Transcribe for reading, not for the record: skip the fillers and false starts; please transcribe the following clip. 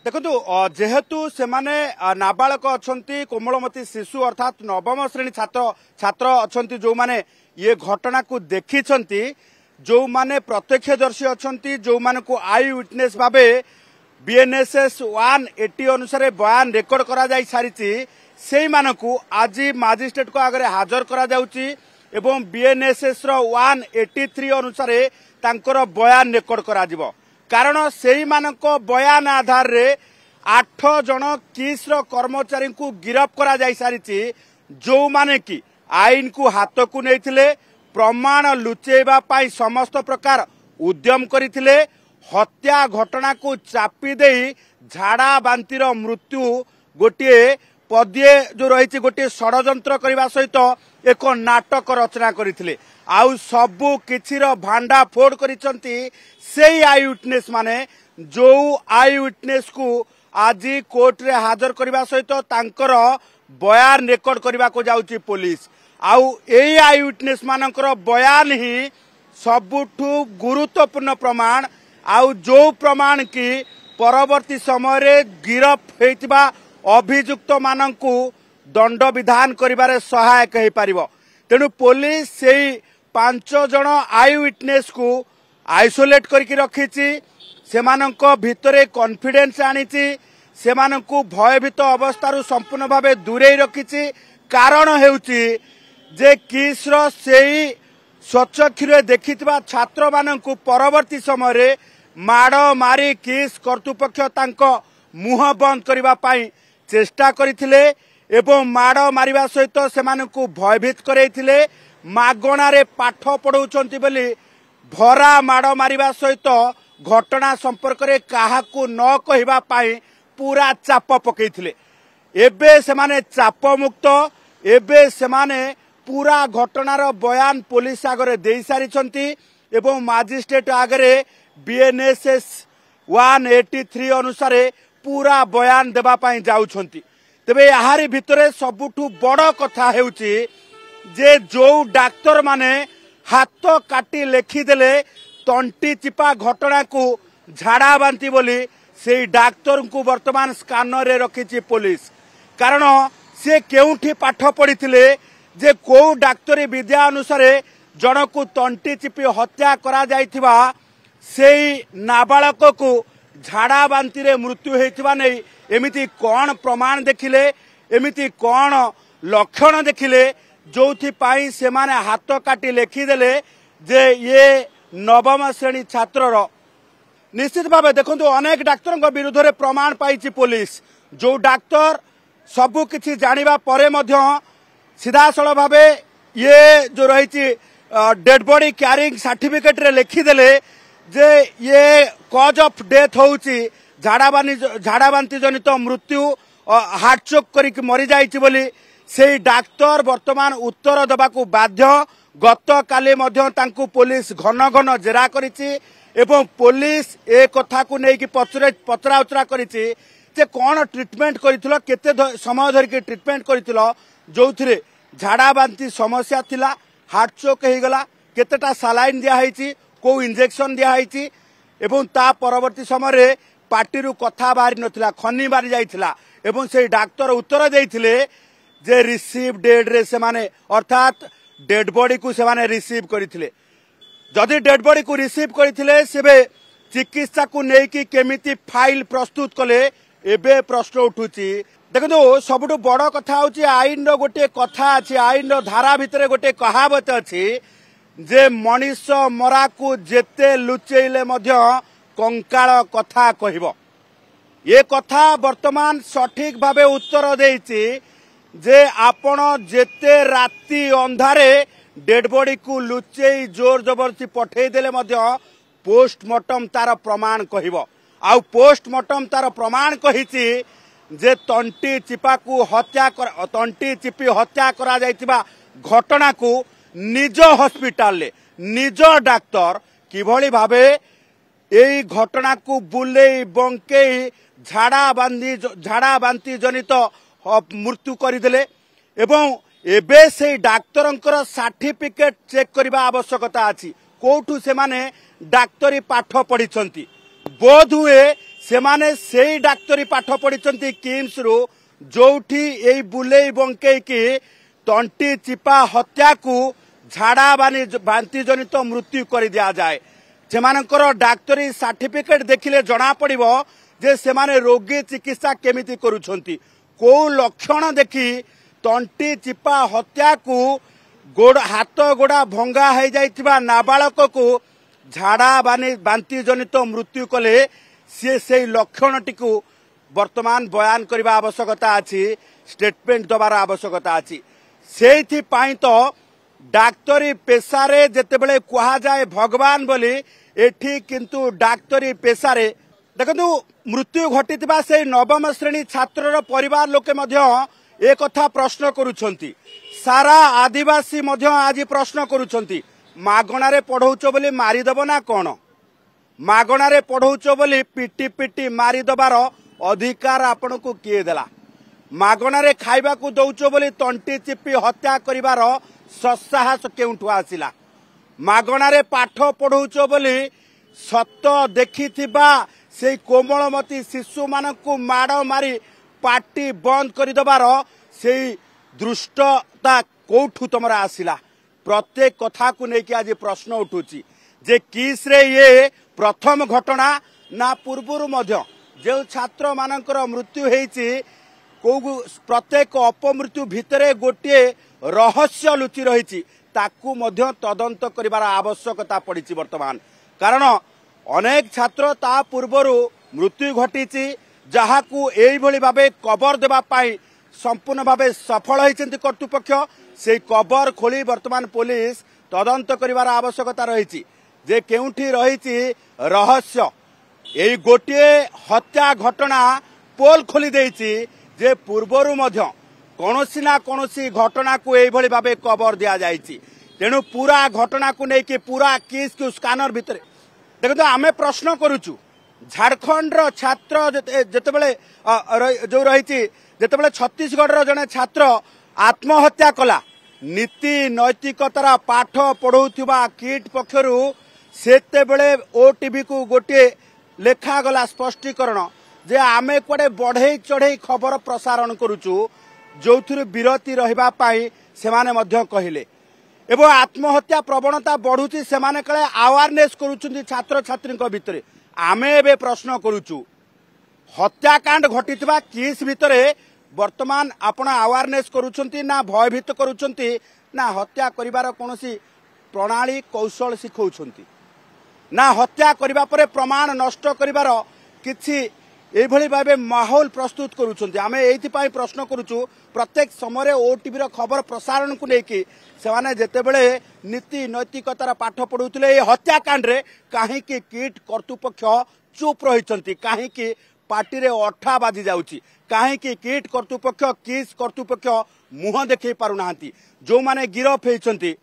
देखो जेहेतु से माने नाबालक अच्छा कोमलमती शिशु अर्थात नवम श्रेणी छात्र छात्र अच्छा जो माने ये घटना को देखी जो माने प्रत्यक्षदर्शी अच्छा जो मान को आई विटनेस भावे बीएनएसएस 180 अनुसार बयान रेकर्ड करा जाई सारी से मानकु आज मजिस्ट्रेट को आगे हाजर करा जाउची एवं बीएनएसएस रो 183 अनुसार तांकर बयान रेकर्ड करा जिवो कारण से मानको बयान आधार रे 8 जन किस रो कर्मचारी को गिरफ करा जाई सारी जो माने की आईन को हाथ को नैथिले प्रमाण लुचेबा पाई समस्त प्रकार उद्यम करिथिले हत्या घटना को चापी दे झाड़ा बांतिर मृत्यु गोटे पदिए जो रही गोटे षड्यंत्र करने सहित एक नाटक रचना करथिले आउ सबु किछिर भांडा फोड़ करिसंती सेई आई विटनेस माने जो आई विटनेस को आज कोर्ट रे हाजर करने सहित तांकर बयान रेकर्ड करने को जाउची पुलिस आउ एई आई विटनेस मानकर बयान ही सबुठु गुरुत्वपूर्ण प्रमाण आउ जो प्रमाण की परवर्ती समय रे गिरफ होइतिबा अभियुक्त मानकु दंड विधान करिबारे सहायक हो पारिबो तेणु पुलिस सेई 5 जन आई विटनेस को आइसोलेट करके रखिछि सेमानंको भितरे कॉन्फिडेंस आनिछि सेमानंको भयभीत अवस्थारु संपूर्ण भावे दूरे रखिछि कारण हेउछि जे किसर सेई स्वचक्षुरे देखिथिबा छात्र मानंको परवर्ती समय रे माड़ मारी किस कर्तृपक्ष तांको मुह बंद करिबा पाई चेष्टा करिथिले एवं माड़ मारिबा सहित सेमानंको भयभीत करैथिले मागणारे पाठ पढौचंती बोली भरा माड़ मारिबा सहित घटना संपर्क रे काहाकू न कहिबा पाई पूरा चाप पकैथिले एबे सेमाने चाप मुक्त एबे सेमाने पूरा घटनार बयान पुलिस आगरे देई सारिछंती एवं मजिस्ट्रेट आगरे बीएनएसएस 183 अनुसार पूरा बयान देबा पाई जाउछंती तबे याहारी भितरे सबुठु बड़ कथा हेउची जे जो डाक्टर माने हाथ काटी लेखिदेले तंटी चिपा घटना को झाड़ा बांती बोली से डाक्तर को वर्तमान स्कानर रे रखिछि पुलिस कारण से केउठी पाठ पढ़िथिले जे को डाक्तरी विद्या अनुसार जन को तंटी चिपी हत्या करा जाइथिबा सेई नाबालक को झाड़ा बांती रे मृत्यु हेतिबा नै एमिति कोन प्रमाण देखिले एमिति कोन लक्षण देखिले जोथि पाई से माने हाथ काटी लेखिदेले जे ये नवम श्रेणी छात्रर निश्चित भाव देखो अनेक डाक्तर विरुद्ध रे प्रमाण पाई पुलिस जो डाक्तर सबु किछि जानिबा परे मध्य सीधासल भाव ये जो रही डेड बॉडी क्यारिंग सर्टिफिकेट रे लिखिदेले जे ये कज ऑफ डेथ होउची झाड़ा बांती जनित मृत्यु हार्ट चोक करिक मरी जाइछि बोली से डाक्तर वर्तमान उत्तर देबाकू बाध्य गत काली मध्य तांकू पुलिस घन घन जेरा करिछि एवं पुलिस ए कथा को नेकी पचरा उचरा करिछि जे कोन ट्रीटमेंट करिथिलो केते समय धरिक ट्रीटमेंट करिथिलो जोथिरे झाड़ा बांती समस्या थिला हार्ट चोक हे गला केतेटा सालाइन दिया हैछि को इंजेक्शन दिया हैछि एवं ता परवर्ती समय रे पार्टी कथा बाहरी नथिला खनी बारी जाइथिला एवं से डाक्टर उत्तर देइथिले जे रिसीव डेड रे से माने अर्थात डेड बॉडी को से माने रिसीव करिथिले जदि डेड बॉडी को रिसीव करिथिले सेबे चिकित्सा को नेकी केमिति फाइल प्रस्तुत कले एबे प्रश्न उठुची देखो सबुठु बड़ कथा होची आईन रो गोटे कथा अछि आईन रो धारा भितरे गोटे कहावत अछि जे मनीष मरा को जेते लुचेइले मध्य कंकाळ कथा कहिबो ये कथा वर्तमान सठिक भावे उत्तर देइछि जे आपण जेते राति अंधारे डेड बॉडी को लुचेई जोर जबरदस्ती पठेई देले मध्य पोस्टमार्टम तार प्रमाण कहिबो आउ पोस्टमार्टम तार प्रमाण कहिछि जे तंटी चिपा को हत्या तंटी चिपी हत्या करा जाइतिबा घटना को निज हॉस्पिटल ले निज डाक्तर किभली भावे एई घटना को बुलेई बंकेई झाड़ा बांती जनित मृत्यु करदेले एवं एबे से डाक्तरंकर सर्टिफिकेट चेक करबा आवश्यकता अछि कोठु से माने डाक्तरी पाठ पढ़िछंती बोध हुए सेमाने सेई डाक्तरी पाठ पढ़ी किम्स रु जोठी एई बुलेई बंकई की तंटी चिपा हत्या को झाड़ा बांति जनित मृत्यु कर दिया जाए। सेमानकर डाक्तरी सर्टिफिकेट देखिले जना पड़िबो जे सेमाने रोगी चिकित्सा केमिति करूछंती। को लक्षण देखी तंटी चिपा हत्या को गोड़ हाथ गोड़ा भंगा हो जाइथिबा नाबालक को झाड़ा बांति जनित मृत्यु कले सी से लक्षण टी वर्तमान बयान करने आवश्यकता अच्छी, स्टेटमेंट दबार आवश्यकता अच्छी। से तो डाक्तरी पेशारे जेतेबेले कहा जाए भगवान बोली एठी किंतु डाक्तरी पेशारे देखु मृत्यु घटी से नवम श्रेणी छात्र परिवार लोके एक कथा प्रश्न करुछंती। सारा आदिवासी आज प्रश्न करुछंती मागणारे पढ़ौच बोली मारिदेव ना कौन? मागणारे पढ़ौच बोली पिटी पिटी मारिदेवार अधिकार आपण को किए देला? मागणारे खाइबा को दौच बोली तंटी चिपी हत्या करिवार ससाहस केउठु आसिला? मागणारे पाठ पढ़ौच बोली सत देखिथिबा से कोमलमती शिशु मानकु माड़ मारी पार्टी बंद करदेवार से दृष्टता कोठु तुमर आसिला? प्रत्येक कथा को लेकिन आज प्रश्न उठुची जे किस रे ये प्रथम घटना ना पूर्वर मध्य जो छात्र मानकर मृत्यु होईची प्रत्येक अपमृत्यु भितरे गोटे रहस्य लुचि रही ताकू मध्य तदंत करिवार आवश्यकता पड़ी वर्तमान। कारण अनेक छात्र ता पूर्वर मृत्यु घटी जहाकू एई भली भाबे कबर देबा पाई संपूर्ण भावे सफल होइछन्ति कर्तृपक्ष। से कबर खोली वर्तमान पुलिस तदंत करिवार आवश्यकता रही जे केउठी रही रहस्य। एई गोटे हत्या घटना पोल खोली देइछि जे पूर्वरु मध्य कौनसी ना कौनसी घटना को एई भली भाबे कबर दिया जाइछि। तेणु पूरा घटना को लेकिन पूरा केस को स्कानर भितर देखो आमे प्रश्न करूचु झारखंड छात्र जेतेबेले जो रही जेतेबेले छत्तीसगढ़ जने छात्र आत्महत्या कला नीति नैतिकतार पाठ पढ़ौथिबा किट पक्षरु सेतेबेले ओटीवी को गोटे लेखा गला स्पष्टीकरण जे आमे कोडे बढ़ई चढ़ई खबर प्रसारण करूचु जोथुर विरति रहिबा पाई सेमाने मध्य कहिले एवं आत्महत्या प्रवणता बढ़ुची सेमाने कले अवेयरनेस करूचुंती छात्र छात्री भितर। आमे एबे प्रश्न करूचु हत्याकांड घटिथिबा केस भितरे वर्तमान आपण अवेयरनेस करूचुंती ना भयभीत करूचुंती ना हत्या करिवार कोनोसी प्रणाली कौशल शिखौछुंती ना हत्या करिबा परे प्रमाण नष्ट करिवार किछि एभली भाबे माहौल प्रस्तुत करूछन्ति। आमे एथिपाई प्रश्न करूछु प्रत्येक समय ओटीवी रो खबर प्रसारण को लेकी सेमाने जेतेबेले नीति नैतिकतार पाठ पढुतले ए हत्याकांड रे काहे कि किट कर्तृपक्ष चुप रहिछन्ति, काहे कि पार्टी रे अठा बाजी जाउची, काहे कि किट कर्तृपक्ष किस कर्तृपक्ष मुह देखै पारु नाहंती। जो माने गिरफ हेछन्ति